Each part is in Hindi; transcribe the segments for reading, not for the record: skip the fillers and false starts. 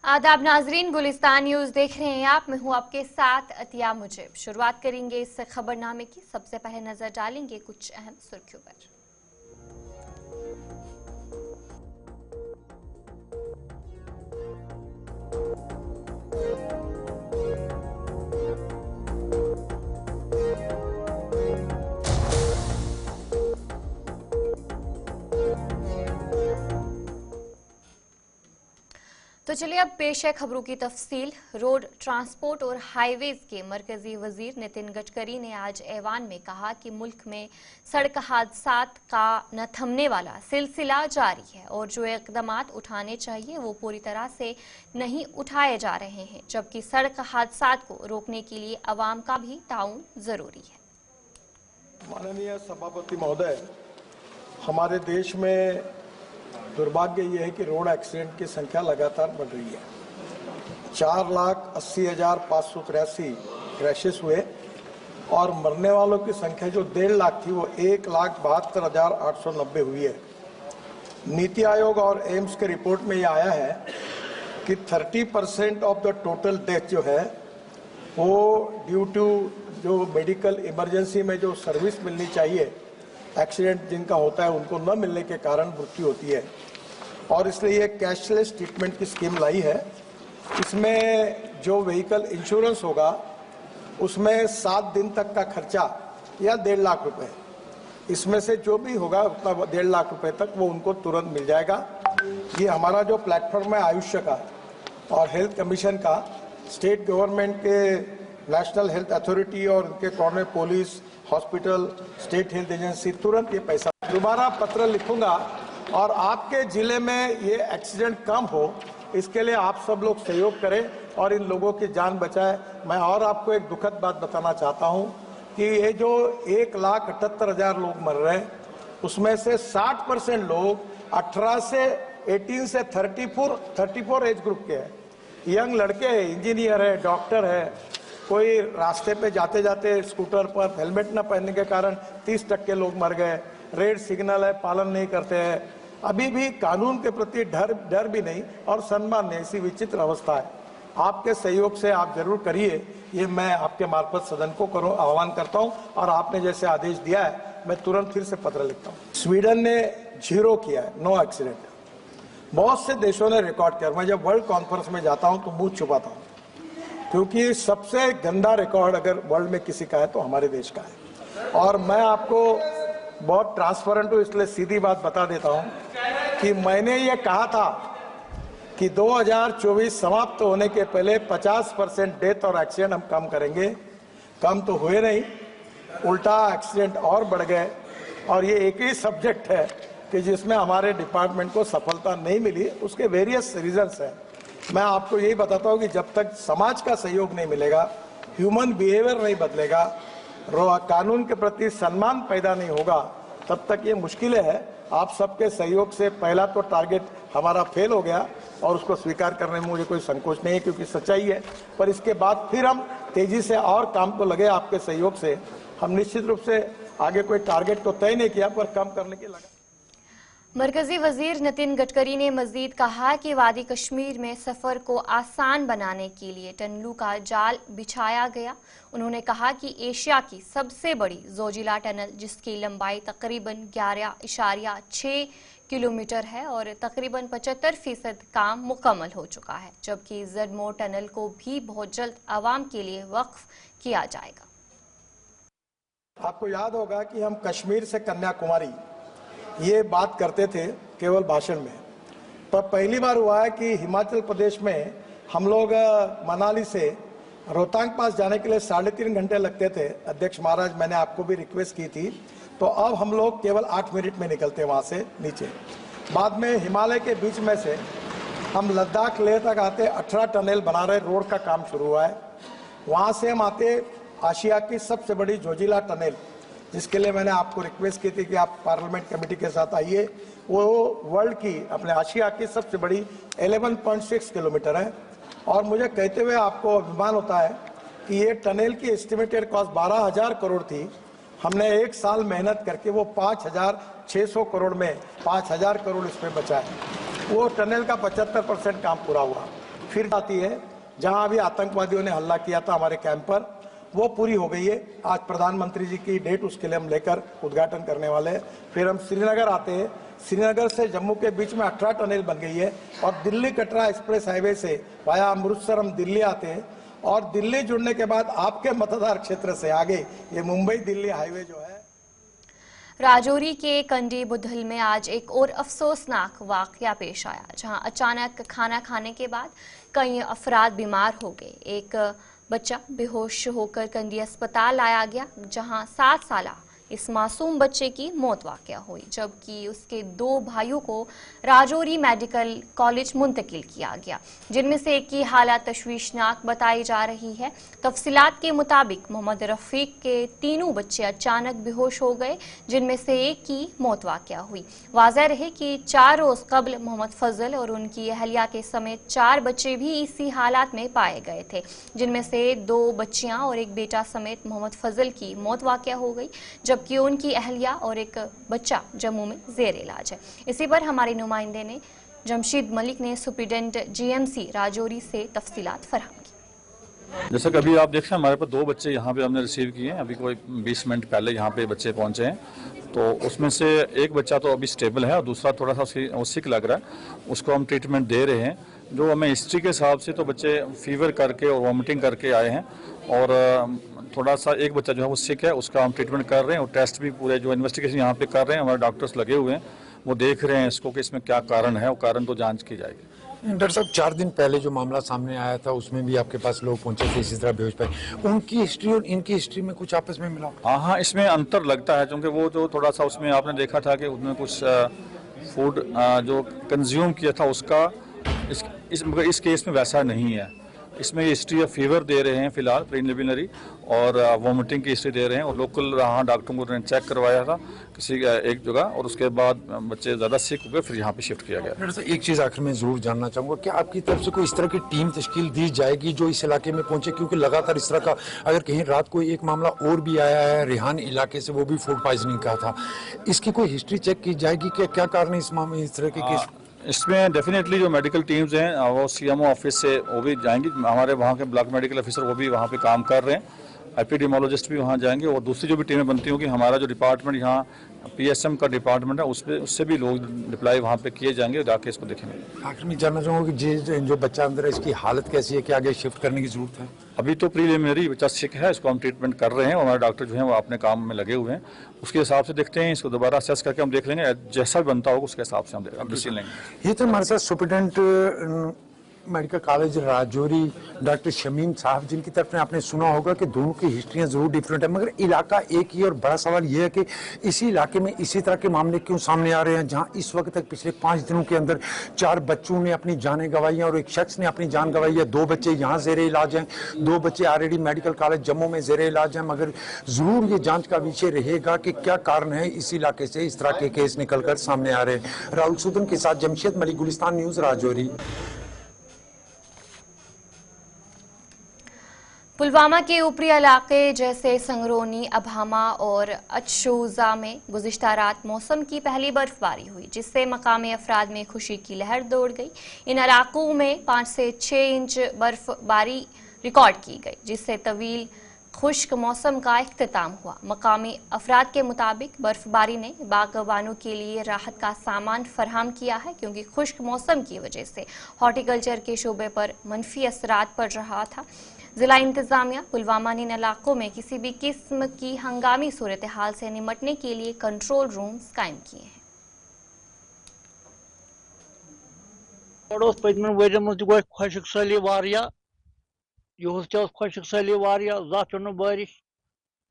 आदाब नाजरीन, गुलिस्तान न्यूज देख रहे हैं आप। मैं हूं आपके साथ अतिया मुजिब। शुरुआत करेंगे इस खबरनामे की। सबसे पहले नजर डालेंगे कुछ अहम सुर्खियों पर। तो चलिए अब पेश है खबरों की तफसील। रोड ट्रांसपोर्ट और हाईवेज के मरकजी वजीर नितिन गडकरी ने आज ऐवान में कहा कि मुल्क में सड़क हादसात का न थमने वाला सिलसिला जारी है और जो इकदाम उठाने चाहिए वो पूरी तरह से नहीं उठाए जा रहे हैं, जबकि सड़क हादसात को रोकने के लिए अवाम का भी ताउन जरूरी है। माननीय सभापति महोदय, हमारे देश में दुर्भाग्य ये है कि रोड एक्सीडेंट की संख्या लगातार बढ़ रही है। 4,80,583 क्रैशेस हुए और मरने वालों की संख्या जो 1.5 लाख थी वो 1,72,890 हुई है। नीति आयोग और एम्स के रिपोर्ट में ये आया है कि 30% ऑफ द टोटल डेथ जो है वो ड्यू टू जो मेडिकल इमरजेंसी में जो सर्विस मिलनी चाहिए, एक्सीडेंट जिनका होता है उनको न मिलने के कारण मृत्यु होती है। और इसलिए ये कैशलेस ट्रीटमेंट की स्कीम लाई है। इसमें जो व्हीकल इंश्योरेंस होगा उसमें 7 दिन तक का खर्चा या 1.5 लाख रुपए, इसमें से जो भी होगा उतना 1.5 लाख रुपए तक वो उनको तुरंत मिल जाएगा। ये हमारा जो प्लेटफॉर्म है आयुष्य का और हेल्थ कमीशन का, स्टेट गवर्नमेंट के नेशनल हेल्थ अथॉरिटी और उनके coordinate police, hospital, state health agency तुरंत ये पैसा। दोबारा पत्र लिखूंगा और आपके जिले में ये एक्सीडेंट कम हो इसके लिए आप सब लोग सहयोग करें और इन लोगों की जान बचाएं। मैं और आपको एक दुखद बात बताना चाहता हूं कि ये जो 1,78,000 लोग मर रहे हैं उसमें से 60% लोग 18 से 34 एज ग्रुप के हैं। यंग लड़के हैं, इंजीनियर है, डॉक्टर है। कोई रास्ते पे जाते जाते स्कूटर पर हेलमेट न पहनने के कारण 30% लोग मर गए। रेड सिग्नल है, पालन नहीं करते हैं। अभी भी कानून के प्रति डर भी नहीं और सम्मान नहीं, ऐसी विचित्र अवस्था है। आपके सहयोग से आप जरूर करिए, ये मैं आपके मार्फत सदन को आह्वान करता हूं और आपने जैसे आदेश दिया है मैं तुरंत फिर से पत्र लिखता हूं। स्वीडन ने 0 किया है, नो एक्सीडेंट। बहुत से देशों ने रिकॉर्ड किया। मैं जब वर्ल्ड कॉन्फ्रेंस में जाता हूं तो मुंह छुपाता हूं, क्योंकि सबसे गंदा रिकॉर्ड अगर वर्ल्ड में किसी का है तो हमारे देश का है। और मैं आपको बहुत ट्रांसपेरेंट हूं, इसलिए सीधी बात बता देता हूं कि मैंने ये कहा था कि 2024 समाप्त होने के पहले 50% डेथ और एक्सीडेंट हम कम करेंगे। कम तो हुए नहीं, उल्टा एक्सीडेंट और बढ़ गए। और ये एक ही सब्जेक्ट है कि जिसमें हमारे डिपार्टमेंट को सफलता नहीं मिली। उसके वेरियस रीजंस हैं। मैं आपको यही बताता हूं कि जब तक समाज का सहयोग नहीं मिलेगा, ह्यूमन बिहेवियर नहीं बदलेगा, कानून के प्रति सम्मान पैदा नहीं होगा, तब तक ये मुश्किलें है। आप सबके सहयोग से पहला तो टारगेट हमारा फेल हो गया और उसको स्वीकार करने में मुझे कोई संकोच नहीं है, क्योंकि सच्चाई है। पर इसके बाद फिर हम तेजी से और काम को लगे। आपके सहयोग से हम निश्चित रूप से आगे कोई टारगेट तो तय नहीं किया पर कम करने की लगा। मरकजी वजीर नितिन गडकरी ने मजीद कहा कि वादी कश्मीर में सफर को आसान बनाने के लिए टनलों का जाल बिछाया गया। उन्होंने कहा कि एशिया की सबसे बड़ी जोजिला टनल, जिसकी लंबाई तकरीबन 11.6 किलोमीटर है और तकरीबन 75% काम मुकम्मल हो चुका है, जबकि जडमोर टनल को भी बहुत जल्द आवाम के लिए वक्फ किया जाएगा। आपको याद होगा कि हम कश्मीर से कन्याकुमारी ये बात करते थे केवल भाषण में, पर पहली बार हुआ है कि हिमाचल प्रदेश में हम लोग मनाली से रोहतांग पास जाने के लिए 3.5 घंटे लगते थे। अध्यक्ष महाराज, मैंने आपको भी रिक्वेस्ट की थी, तो अब हम लोग केवल 8 मिनट में निकलते हैं वहाँ से नीचे। बाद में हिमालय के बीच में से हम लद्दाख लेह तक आते 18 टनल बना रहे, रोड का काम शुरू हुआ है। वहाँ से हम आते आशिया की सबसे बड़ी जोजिला टनल, जिसके लिए मैंने आपको रिक्वेस्ट की थी कि आप पार्लियामेंट कमेटी के साथ आइए। वो वर्ल्ड की, अपने आशिया की सबसे बड़ी 11.6 किलोमीटर है। और मुझे कहते हुए आपको अभिमान होता है कि ये टनल की एस्टिमेटेड कॉस्ट 12,000 करोड़ थी। हमने 1 साल मेहनत करके वो 5,600 करोड़ में 5,000 करोड़ इसमें बचा है। वो टनल का 75% काम पूरा हुआ। फिर आती है जहां अभी आतंकवादियों ने हमला किया था हमारे कैंप पर, वो पूरी हो गई है। आज प्रधानमंत्री जी की डेट उसके लिए हम लेकर उद्घाटन करने वाले हैं। फिर हम श्रीनगर आते हैं, श्रीनगर से जम्मू के बीच में 18 टनल बन गई है और दिल्ली कटरा एक्सप्रेस हाईवे से वाया अमृतसर हम दिल्ली आते हैं और दिल्ली जुड़ने के बाद आपके मतदार क्षेत्र से आगे ये मुंबई दिल्ली हाईवे जो है। राजौरी के कंडी बुधल में आज एक और अफसोसनाक वाकया पेश आया, जहां अचानक खाना खाने के बाद कई अफराद बीमार हो गए। एक बच्चा बेहोश होकर कंडी अस्पताल लाया गया, जहां 7 साल इस मासूम बच्चे की मौत वाक़या हुई, जबकि उसके 2 भाइयों को राजौरी मेडिकल कॉलेज मुंतकिल किया गया, जिनमें से एक की हालत तशवीशनाक बताई जा रही है। तफसीलात के मुताबिक मोहम्मद रफ़ीक के तीनों बच्चे अचानक बेहोश हो गए, जिनमें से एक की मौत वाक़या हुई। वाज़ह रहे कि 4 रोज़ कबल मोहम्मद फजल और उनकी अहलिया के समेत 4 बच्चे भी इसी हालात में पाए गए थे, जिनमें से 2 बच्चियां और एक बेटा समेत मोहम्मद फजल की मौत वाक़या हो गई, जबकि उनकी अहलिया और एक बच्चा जम्मू में ज़ेर इलाज है। इसी पर हमारे नुमाइंदे ने जमशीद मलिक ने सुप्रीडेंट जीएमसी राजौरी से तफसीलात फराहम की। जैसा कि अभी आप देख रहे हैं, हमारे पास 2 बच्चे यहाँ पे हमने रिसीव किए हैं। अभी कोई 20 मिनट पहले यहाँ पे बच्चे पहुँचे हैं, तो उसमें से एक बच्चा तो अभी स्टेबल है और दूसरा थोड़ा सा सिक लग रहा है, उसको हम ट्रीटमेंट दे रहे हैं। जो हमें हिस्ट्री के हिसाब से तो बच्चे फीवर करके और वॉमिटिंग करके आए हैं और थोड़ा सा एक बच्चा जो है वो सिक है, उसका हम ट्रीटमेंट कर रहे हैं और टेस्ट भी पूरे जो इन्वेस्टिगेशन यहाँ पे कर रहे हैं, हमारे डॉक्टर्स लगे हुए हैं, वो देख रहे हैं इसको कि इसमें क्या कारण है, वो कारण तो जांच की जाएगी। डॉक्टर साहब, 4 दिन पहले जो मामला सामने आया था उसमें भी आपके पास लोग पहुंचे थे इसी तरह बेहोश पाए, उनकी हिस्ट्री और इनकी हिस्ट्री में कुछ आपस में मिला? हाँ, इसमें अंतर लगता है, क्योंकि वो जो थोड़ा सा उसमें आपने देखा था कि उसमें कुछ फूड जो कंज्यूम किया था उसका इस केस में वैसा नहीं है। इसमें हिस्ट्री ऑफ फीवर दे रहे हैं फिलहाल प्रीलिमिनरी, और वॉमिटिंग की हिस्ट्री दे रहे हैं, और लोकल यहाँ डॉक्टरों को चेक करवाया था किसी एक जगह, और उसके बाद बच्चे ज़्यादा सिक हो गए, फिर यहाँ पे शिफ्ट किया गया। डॉक्टर साहब, एक चीज़ आखिर में ज़रूर जानना चाहूँगा, क्या आपकी तरफ से कोई इस तरह की टीम तश्कील दी जाएगी जो इस इलाके में पहुँचे? क्योंकि लगातार इस तरह का, अगर कहीं रात को एक मामला और भी आया है रिहान इलाके से, वो भी फूड पॉइजनिंग का था, इसकी कोई हिस्ट्री चेक की जाएगी कि क्या कारण है इस मामले इस तरह के केस? इसमें डेफिनेटली जो मेडिकल टीम्स हैं वो सीएमओ ऑफिस से वो भी जाएंगी, हमारे वहाँ के ब्लॉक मेडिकल ऑफिसर वो भी वहाँ पे काम कर रहे हैं, एपिडेमोलॉजिस्ट भी वहाँ जाएंगे, और दूसरी जो भी टीमें बनती होंगी, हमारा जो डिपार्टमेंट यहाँ पीएसएम का डिपार्टमेंट है उससे भी लोग डिप्लाई वहाँ पे किए जाएंगे, जाके इसको देखेंगे। आखिर में जानना चाहूँगा कि जो बच्चा अंदर है इसकी हालत कैसी है, कि आगे शिफ्ट करने की जरूरत है? अभी तो प्रीलिमिनरी बच्चा सिक है, इसको हम ट्रीटमेंट कर रहे हैं और हमारे डॉक्टर जो हैं वो अपने काम में लगे हुए हैं, उसके हिसाब से देखते हैं, इसको दोबारा असेस करके हम देख लेंगे, जैसा भी बनता होगा उसके हिसाब से हम डिसीजन लेंगे। ये तो हमारे साथ superintendent medical college Rajouri doctor Shamim साहब, जिनकी तरफ में आपने सुना होगा कि दोनों की हिस्ट्रियां जरूर डिफरेंट है, मगर इलाका एक ही। और बड़ा सवाल यह है कि इसी इलाके में इसी तरह के मामले क्यों सामने आ रहे हैं, जहां इस वक्त तक पिछले 5 दिनों के अंदर 4 बच्चों ने अपनी जानें गंवाई हैं और एक शख्स ने अपनी जान गंवाई है। 2 बच्चे यहाँ जेर इलाज हैं, 2 बच्चे ऑलरेडी मेडिकल कॉलेज जम्मू में जेर इलाज हैं, मगर जरूर ये जांच का विषय रहेगा कि क्या कारण है इस इलाके से इस तरह के केस निकलकर सामने आ रहे हैं। राहुल सुदन के साथ जमशेद मलिक, गुलिस्तान न्यूज, राजौरी। पुलवामा के ऊपरी इलाके जैसे संगरोनी, अभामा और अचशोजा में गुज़िश्ता रात मौसम की पहली बर्फबारी हुई, जिससे मकामी अफराद में खुशी की लहर दौड़ गई। इन इलाकों में 5 से 6 इंच बर्फबारी रिकॉर्ड की गई, जिससे तवील खुश्क मौसम का इख्तिताम हुआ। मकामी अफराद के मुताबिक बर्फबारी ने बागबानों के लिए राहत का सामान फराहम किया है, क्योंकि खुश्क मौसम की वजह से हॉर्टिकल्चर के शोबे पर मनफी असरात पड़ रहा था। जिला इंतजामिया पुलवामा ने इन इलाकों में किसी भी किस्म की हंगामी सूरत हाल से निपटने के लिए कंट्रोल रूम्स कायम किए हैं। पदमन वर्यन मज गो खुशक सली वारिया, युस ते खुशक सली वारिया, जत न बारिश,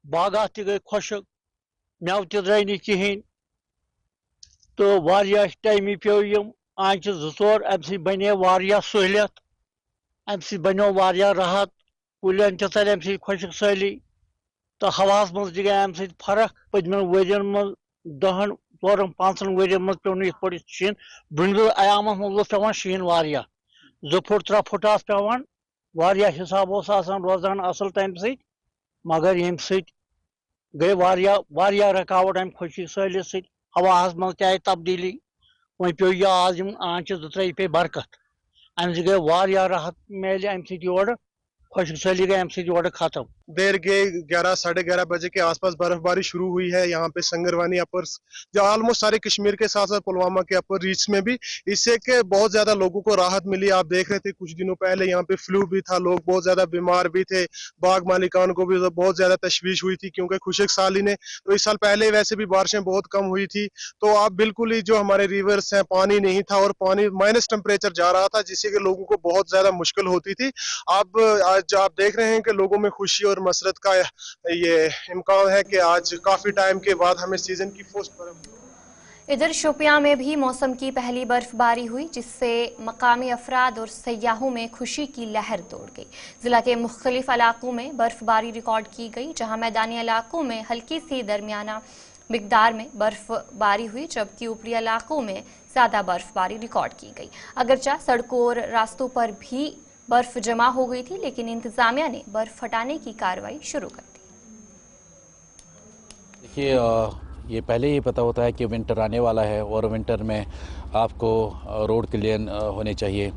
बागात ते गई खुशक, मेव ते द्राय नी कहें, तो वारिया टाइम पे यम आंच 2-4 अम बने वारिया सहूलियत, अम बनो वारिया राहत, कुलन ते चल अम खुशक सली, तो हवास मज गई अम फर्क। पदमन वर्यन मज 10-4-5 वर्यन मज पे इत पे शीन, ब्रंगल आयाम मज पे शीन वारिया, 2 फुट 3 फुट पे वारिया हिसाब रोजान असल तम सी, मगर यम गई वारिया रकावट अम खुशी सैलिस सी, हवास मज ते आई तब्दीली। वह पे आज आंच 2-3 पे बरकत, अमि गई वारिया राहत मिले अमि सर खुशक सली गई अमि सर खत्म। देर के 11 साढ़े 11 बजे के आसपास बर्फबारी शुरू हुई है यहाँ पे संगरवानी अपर, जो ऑलमोस्ट सारे कश्मीर के साथ साथ पुलवामा के अपर रीच में भी, इससे के बहुत ज्यादा लोगों को राहत मिली। आप देख रहे थे कुछ दिनों पहले यहाँ पे फ्लू भी था, लोग बहुत ज्यादा बीमार भी थे, बाग मालिकान को भी बहुत ज्यादा तशवीश हुई थी क्योंकि खुशक साली ने, तो इस साल पहले वैसे भी बारिशें बहुत कम हुई थी। तो आप बिल्कुल ही जो हमारे रिवर्स हैं पानी नहीं था और पानी माइनस टेम्परेचर जा रहा था, जिससे कि लोगों को बहुत ज्यादा मुश्किल होती थी। अब आज आप देख रहे हैं कि लोगों में खुशी और मसरत का ये इम्कान है कि आज काफी टाइम के बाद हमें सीजन की फर्स्ट बर्फ। इधर शोपियां में भी मौसम की पहली बर्फबारी हुई, जिससे मकामी अफराद और सयाहों में खुशी की लहर दौड़ गई। जिला के मुख्तलिफ इलाकों में बर्फबारी रिकॉर्ड की गई, जहां मैदानी इलाकों में हल्की सी दरमियाना मिकदार में बर्फबारी हुई, जबकि ऊपरी इलाकों में ज्यादा बर्फबारी रिकॉर्ड की गई। अगरचा सड़कों और रास्तों पर भी बर्फ जमा हो गई थी, लेकिन इंतजामिया ने बर्फ हटाने की कार्रवाई शुरू कर दी। देखिए, ये पहले ही पता होता है कि विंटर आने वाला है और विंटर में आपको रोड क्लियर होने चाहिए।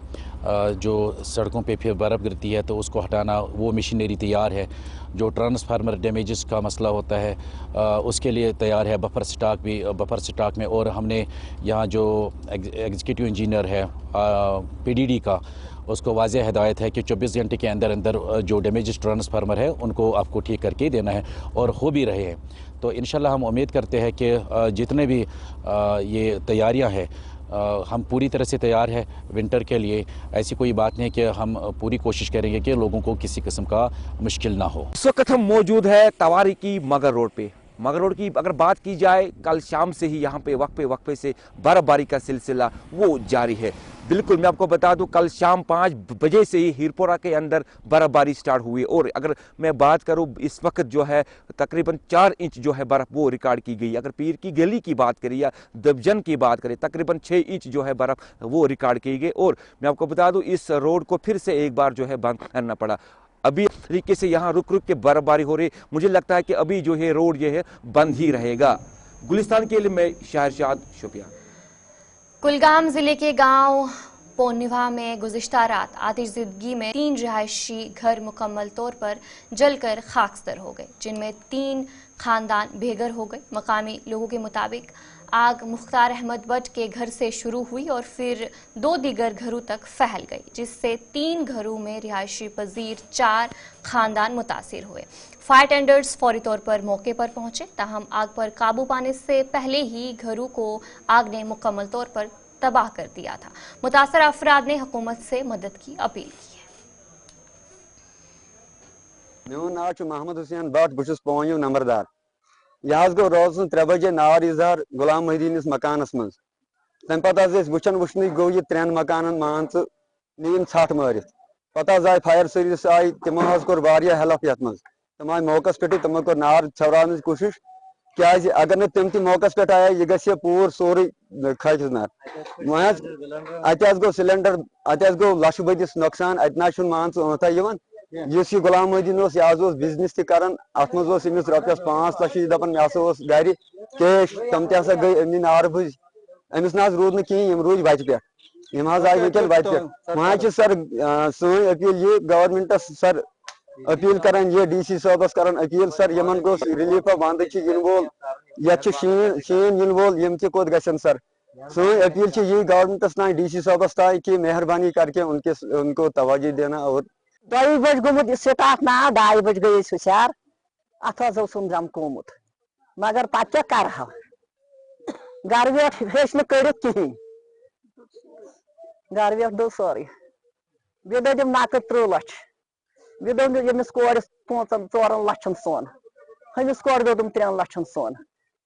जो सड़कों पे फिर बर्फ़ गिरती है तो उसको हटाना, वो मशीनरी तैयार है। जो ट्रांसफार्मर डैमेजेस का मसला होता है उसके लिए तैयार है बफर स्टॉक में। और हमने यहाँ जो एग्जीक्यूटिव इंजीनियर है पीडीडी का, उसको वाज़ेह हिदायत है कि 24 घंटे के अंदर अंदर जो डैमेज ट्रांसफार्मर है उनको आपको ठीक करके देना है, और हो भी रहे हैं। तो इंशाल्लाह हम उम्मीद करते हैं कि जितने भी ये तैयारियां हैं, हम पूरी तरह से तैयार है विंटर के लिए। ऐसी कोई बात नहीं कि हम पूरी कोशिश करेंगे कि लोगों को किसी किस्म का मुश्किल ना हो। इस वक्त हम मौजूद है तवारी की मगर रोड पे। मगर रोड की अगर बात की जाए, कल शाम से ही यहाँ पे वक्फे से बर्फबारी का सिलसिला वो जारी है। बिल्कुल, मैं आपको बता दूं, कल शाम 5 बजे से ही हीरपोरा के अंदर बर्फबारी स्टार्ट हुई, और अगर मैं बात करूं इस वक्त जो है तकरीबन 4 इंच जो है बर्फ़ वो रिकॉर्ड की गई। अगर पीर की गली की बात करें या दबजन की बात करें, तकरीबन 6 इंच जो है बर्फ़ वो रिकॉर्ड की गई। और मैं आपको बता दूं, इस रोड को फिर से एक बार जो है बंद करना पड़ा। अभी तरीके से यहाँ रुक रुक के बर्फबारी हो रही, मुझे लगता है कि अभी जो है रोड ये है बंद ही रहेगा। गुलिस्तान के लिए मैं शाहरशाद, शोपियां। कुलगाम जिले के गांव पोनिवा में गुज़िश्ता रात आतिशज़दगी में 3 रिहायशी घर मुकम्मल तौर पर जलकर खाकसतर हो गए, जिनमें 3 खानदान बेघर हो गए। मकामी लोगों के मुताबिक आग मुख्तार अहमद भट्ट के घर से शुरू हुई और फिर 2 दीगर घरों तक फैल गई, जिससे 3 घरों में रिहायशी पजीर 4 खानदान मुतासिर हुए। फायर टेंडर्स फौरी तौर पर मौके पर पहुंचे, ताहम आग पर काबू पाने से पहले ही घरों को आग ने मुकम्मल तौर पर तबाह कर दिया था। मुतासर अफराद ने हुकूमत से मदद की अपील की है। मेन नाव मोहम्मद हुसैन भट्ट, बहुत पोन्यू नंबरदार। यह गो रोज 3 बजे नार इजहार गुलाम मोहद्दीन मकानस मज। तम पे वुचन गो यह 3 मकान मान नीन छठ मारित। पे आए फायर सर्विस आई, तमो कोर हेल्प ये मज। तम आए मौकस पे, तमो कोर नार छवरान कोशिश, क्या अगर न तम मौकस पे आया यह ग पूर सोरे खजनार। वह गो सिलेंडर, अत गो लक्ष बदिस नुकसान, अत मान ओथा इस गुलाम मोहद्दीन यह बिजनेस तरान, अत मज रॉपियस 5 लाख दपान मे गर कैश, तम गई अमी नार भुज। अमिस ना रूद न कहें, रूज वत पे, आए वकल वत पे। वहाँ सर सन अपील ये गवर्नमेंटस सर अपील करान, ये DC साहबस करान अपील सर, यमन गो रिलीफ वंद वोल, ये शीन इन वोल, यम कोत गन सर। सन अपील ये गवर्नमेंटस तान, DC साहबस तान कि मेहरबानी करके उनको तवज्जो देना। और 2 बज गोमुत स्टाफ ना 2 बज गई हुशार, अत दम गोमुत, मगर पे क्या कर गर वेट हेच कर कहें, गर वेट दो सोरे। बे दिम नकद 3 लाख, बे यमिस कोर 4 लाखन सोन, हमिस कोर दोम 3 लाखन सोन।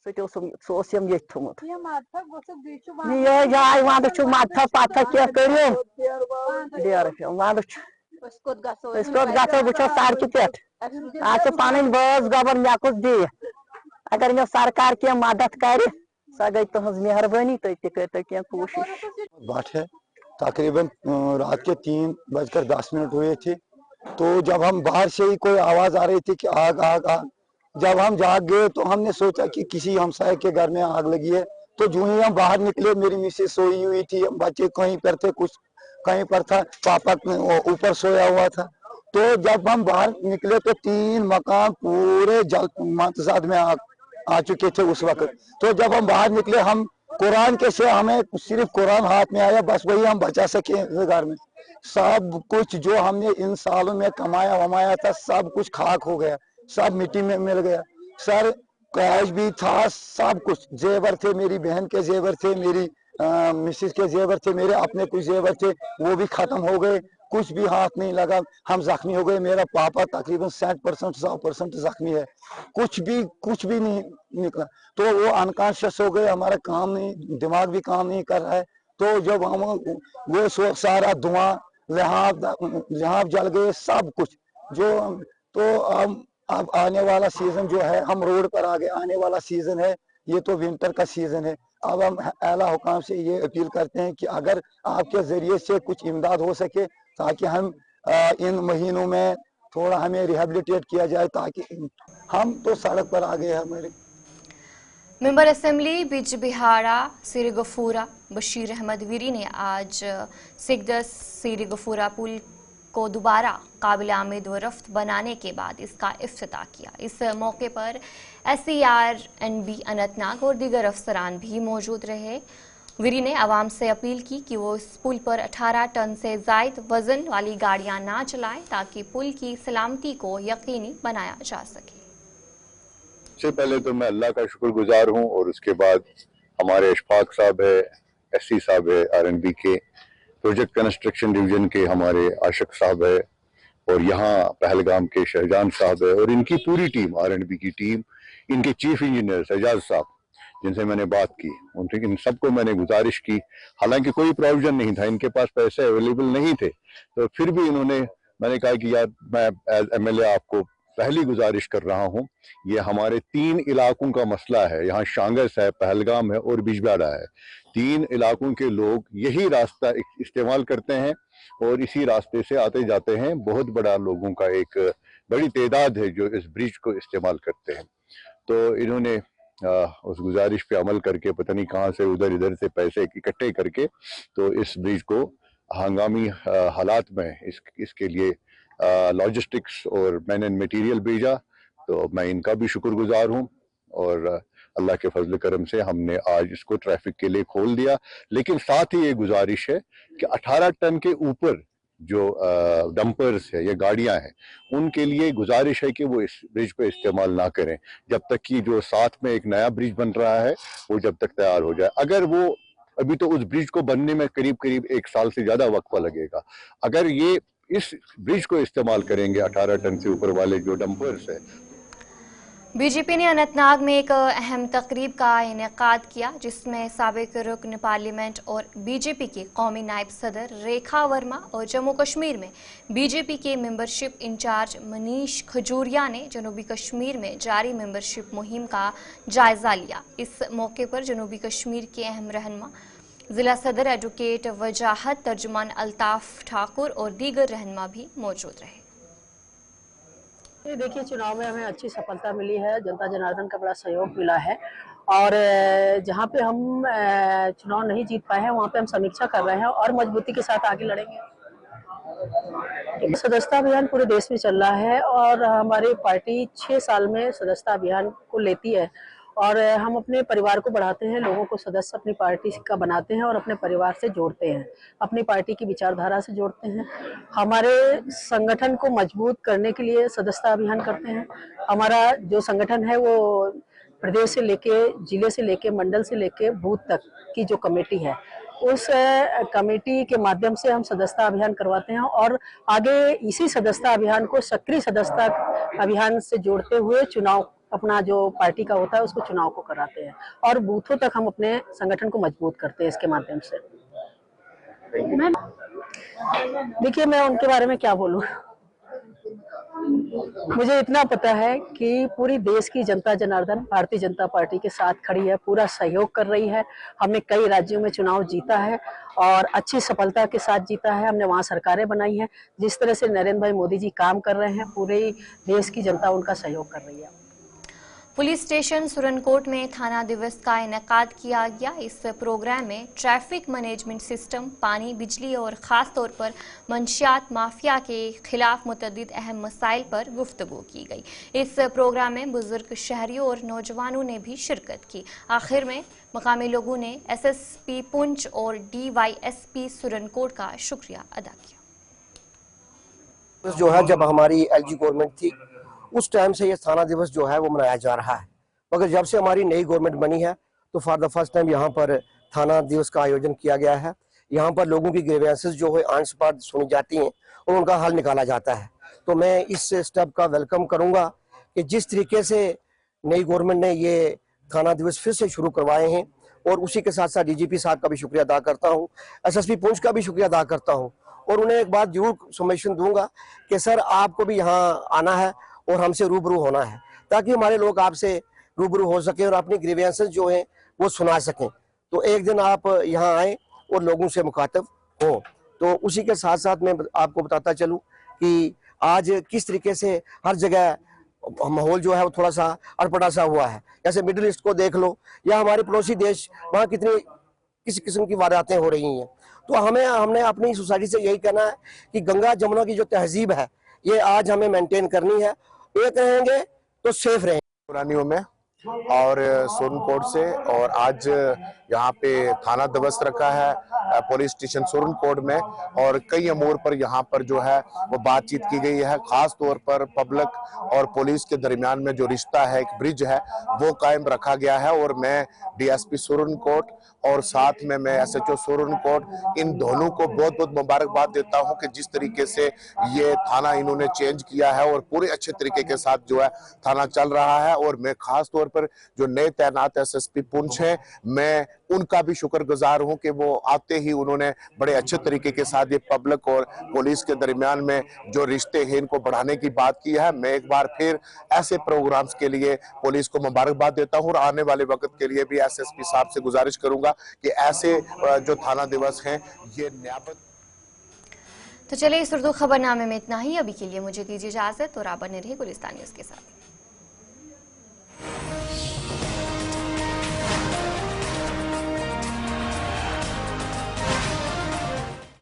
सम ये थोमुत ये जाए वंद मदफा पथा क्या करो डेर वंद वो सड़क पे आज पन बस गबर मे कुछ दी। अगर मे सरकार क्या मदद कर सह गई तुज मेहरबानी, तुम कोशिश। बात है तकरीबन रात के 3:10 हुए थे, तो जब हम बाहर से ही कोई आवाज आ रही थी कि आग आग आग, जब हम जाग गए तो हमने सोचा कि किसी हमसाये के घर में आग लगी है। तो जो ही हम बाहर निकले, मेरी मिसेज सोई हुई थी, बच्चे कहीं पर थे, कुछ कहीं पर था, पापा ऊपर सोया हुआ था। तो जब हम बाहर निकले तो 3 मकान पूरे जल मंतजाद में आ चुके थे उस वक्त। तो जब हम बाहर निकले, हम कुरान के से हमें सिर्फ कुरान हाथ में आया, बस वही हम बचा सके घर में। सब कुछ जो हमने इन सालों में कमाया वमाया था, सब कुछ खाक हो गया, सब मिट्टी में मिल गया। सर कैश भी था, सब कुछ जेवर थे, मेरी बहन के जेवर थे, मेरी मिसेस के जेवर थे, मेरे अपने कुछ जेवर थे, वो भी खत्म हो गए, कुछ भी हाथ नहीं लगा। हम जख्मी हो गए। मेरा पापा तकरीबन 60% 100% जख्मी है, कुछ भी नहीं निकला। तो वो अनकॉन्शियस हो गए, हमारा काम नहीं, दिमाग भी काम नहीं कर रहा है। तो जब हम वो सारा धुआं, लिहाफ जल गए, सब कुछ जो। तो अब आने वाला सीजन जो है, हम रोड पर आगे आने वाला सीजन है, ये तो विंटर का सीजन है। अब हम आला हुकाम से ये अपील करते हैं कि अगर आपके जरिए से कुछ इमदाद हो सके, ताकि हम इन महीनों में थोड़ा हमें रिहेबिलिटेट किया जाए, ताकि हम तो सड़क पर आ गए हमारे। मेंबर असेंबली बिजबिहाड़ा सिरगफूरा बशीर अहमद वीरी ने आज सिकदस सिरगफूरा पुल को दोबारा काबिल आमद व रफ्त बनाने के बाद इसका इफ्तिताह किया। इस मौके पर SCRNB अनंतनाग और दीगर अफसरान भी मौजूद रहे। वीरी ने आवाम से अपील की कि वो इस पुल पर 18 टन से जायद वजन वाली गाड़ियां ना चलाएं, ताकि पुल की सलामती को यकीनी बनाया जा सके। सबसे पहले तो मैं अल्लाह का शुक्रगुजार हूं, और उसके बाद हमारे अशफाक साहब है, SC साहब है, RNB के प्रोजेक्ट कंस्ट्रक्शन डिवीजन के हमारे आशिक साहब है, और यहाँ पहलगाम के शहजान साहब है, और इनकी पूरी टीम, RNB की टीम, इनके चीफ इंजीनियर एजाज साहब जिनसे मैंने बात की, उनसे इन सबको मैंने गुजारिश की। हालांकि कोई प्रोविजन नहीं था, इनके पास पैसे अवेलेबल नहीं थे, तो फिर भी मैंने कहा कि यार, मैं एज MLA आपको पहली गुजारिश कर रहा हूं, ये हमारे 3 इलाकों का मसला है। यहाँ शांगस है, पहलगाम है और बिजबिहाड़ा है। 3 इलाकों के लोग यही रास्ता इस्तेमाल करते हैं और इसी रास्ते से आते जाते हैं। बहुत बड़ा लोगों का एक बड़ी तादाद है जो इस ब्रिज को इस्तेमाल करते हैं। तो इन्होंने उस गुजारिश पे अमल करके, पता नहीं कहाँ से उधर इधर से पैसे इकट्ठे करके, तो इस ब्रिज को हंगामी हालात में इसके लिए लॉजिस्टिक्स और मैन एंड मटीरियल भेजा। तो मैं इनका भी शुक्रगुजार हूँ, और अल्लाह के फजल करम से हमने आज इसको ट्रैफिक के लिए खोल दिया। लेकिन साथ ही ये गुजारिश है कि 18 टन के ऊपर जो डंपर्स है या गाड़ियां हैं, उनके लिए गुजारिश है कि वो इस ब्रिज को इस्तेमाल ना करें जब तक कि जो साथ में एक नया ब्रिज बन रहा है वो जब तक तैयार हो जाए। अगर वो अभी तो उस ब्रिज को बनने में करीब 1 साल से ज्यादा वक्फा लगेगा। अगर ये इस ब्रिज को इस्तेमाल करेंगे 18 टन से ऊपर वाले जो डंपर्स है। बीजेपी ने अनंतनाग में एक अहम तकरीब का इनेकाद किया, जिसमें साबिक रुकन पार्लियामेंट और बीजेपी के कौमी नायब सदर रेखा वर्मा और जम्मू कश्मीर में बीजेपी के मेंबरशिप इंचार्ज मनीष खजूरिया ने जनूबी कश्मीर में जारी मेंबरशिप मुहिम का जायजा लिया। इस मौके पर जनूबी कश्मीर के अहम रहनुमा जिला सदर एडवोकेट वजाहत, तर्जुमान अल्ताफ ठाकुर और दीगर रहनुमा भी मौजूद रहे। देखिए, चुनाव में हमें अच्छी सफलता मिली है, जनता जनार्दन का बड़ा सहयोग मिला है, और जहां पे हम चुनाव नहीं जीत पाए हैं वहां पे हम समीक्षा कर रहे हैं और मजबूती के साथ आगे लड़ेंगे। सदस्यता अभियान पूरे देश में चल रहा है और हमारी पार्टी 6 साल में सदस्यता अभियान को लेती है, और हम अपने परिवार को बढ़ाते हैं, लोगों को सदस्य अपनी पार्टी का बनाते हैं और अपने परिवार से जोड़ते हैं, अपनी पार्टी की विचारधारा से जोड़ते हैं। हमारे संगठन को मजबूत करने के लिए सदस्यता अभियान करते हैं। हमारा जो संगठन है वो प्रदेश से लेके, जिले से लेके, मंडल से लेके बूथ तक की जो कमेटी है, उस कमेटी के माध्यम से हम सदस्यता अभियान करवाते हैं और आगे इसी सदस्यता अभियान को सक्रिय सदस्यता अभियान से जोड़ते हुए चुनाव, अपना जो पार्टी का होता है उसको चुनाव को कराते हैं और बूथों तक हम अपने संगठन को मजबूत करते हैं इसके माध्यम से। देखिए, मैं उनके बारे में क्या बोलूं, मुझे इतना पता है कि पूरी देश की जनता जनार्दन भारतीय जनता पार्टी के साथ खड़ी है, पूरा सहयोग कर रही है। हमने कई राज्यों में चुनाव जीता है और अच्छी सफलता के साथ जीता है। हमने वहाँ सरकारें बनाई हैं। जिस तरह से नरेंद्र भाई मोदी जी काम कर रहे हैं, पूरे देश की जनता उनका सहयोग कर रही है। पुलिस स्टेशन सुरनकोट में थाना दिवस का इनेकाद किया गया। इस प्रोग्राम में ट्रैफिक मैनेजमेंट सिस्टम, पानी, बिजली और ख़ास तौर पर मंशियात माफिया के खिलाफ मुतअद्दिद अहम मसाइल पर गुफ्तगू की गई। इस प्रोग्राम में बुजुर्ग शहरियों और नौजवानों ने भी शिरकत की। आखिर में मकामी लोगों ने SSP पुंछ और DYSP सुरनकोट का शुक्रिया अदा किया। जो है जब हमारी LG गवर्नमेंट थी उस टाइम से ये थाना दिवस जो है वो मनाया जा रहा है, मगर जब से हमारी नई गवर्नमेंट बनी है तो फॉर द फर्स्ट टाइम यहाँ पर थाना दिवस का आयोजन किया गया है। यहाँ पर लोगों की ग्रीवेंसेस जो है ऑन स्पॉट सुनी जाती हैं और उनका हल निकाला जाता है। तो मैं इस स्टेप का वेलकम करूँगा कि जिस तरीके से नई गवर्नमेंट ने ये थाना दिवस फिर से शुरू करवाए हैं, और उसी के साथ साथ DGP साहब का भी शुक्रिया अदा करता हूँ, SSP पुंछ का भी शुक्रिया अदा करता हूँ, और उन्हें एक बात जरूर सबमिशन दूंगा कि सर आपको भी यहाँ आना है और हमसे रूबरू होना है, ताकि हमारे लोग आपसे रूबरू हो सके और अपनी ग्रीवेंसेस जो हैं वो सुना सकें। तो एक दिन आप यहाँ आए और लोगों से मुखातिब हो। तो उसी के साथ साथ मैं आपको बताता चलूँ कि आज किस तरीके से हर जगह माहौल जो है वो थोड़ा सा अड़पड़ा सा हुआ है। जैसे मिडिल ईस्ट को देख लो या हमारे पड़ोसी देश, वहाँ कितनी किस किस्म की वारदातें हो रही हैं। तो हमने अपनी सोसाइटी से यही कहना है कि गंगा जमुना की जो तहजीब है ये आज हमें मेंटेन करनी है। एक रहेंगे तो सेफ रहेंगे। पुरानियों में और सुरनकोट से, और आज यहाँ पे थाना दिवस रखा है पुलिस स्टेशन सुरनकोट में, और कई अमूर पर यहाँ पर जो है वो बातचीत की गई है। खास तौर पर पब्लिक और पुलिस के दरमियान में जो रिश्ता है, एक ब्रिज है, वो कायम रखा गया है। और मैं DSP सुरनकोट और साथ में मैं SHO सुरनकोट, इन दोनों को बहुत बहुत मुबारकबाद देता हूं कि जिस तरीके से ये थाना इन्होंने चेंज किया है और पूरे अच्छे तरीके के साथ जो है थाना चल रहा है। और मैं खास तौर पर जो नए तैनात SSP पुंछ हैं, मैं उनका भी शुक्रगुजार हूं कि वो आते ही उन्होंने बड़े अच्छे तरीके के साथ ये पब्लिक और पुलिस के दरमियान में जो रिश्ते हैं इनको बढ़ाने की बात की है। मैं एक बार फिर ऐसे प्रोग्राम्स के लिए पुलिस को मुबारकबाद देता हूं और आने वाले वक्त के लिए भी SSP साहब से गुजारिश करूंगा कि ऐसे जो थाना दिवस हैं ये न्याबत। तो चलिए इस उर्दू खबरनामे में इतना ही। अभी के लिए मुझे दीजिए इजाजत और आप बने रहिए गुलिस्तान न्यूज़ के साथ।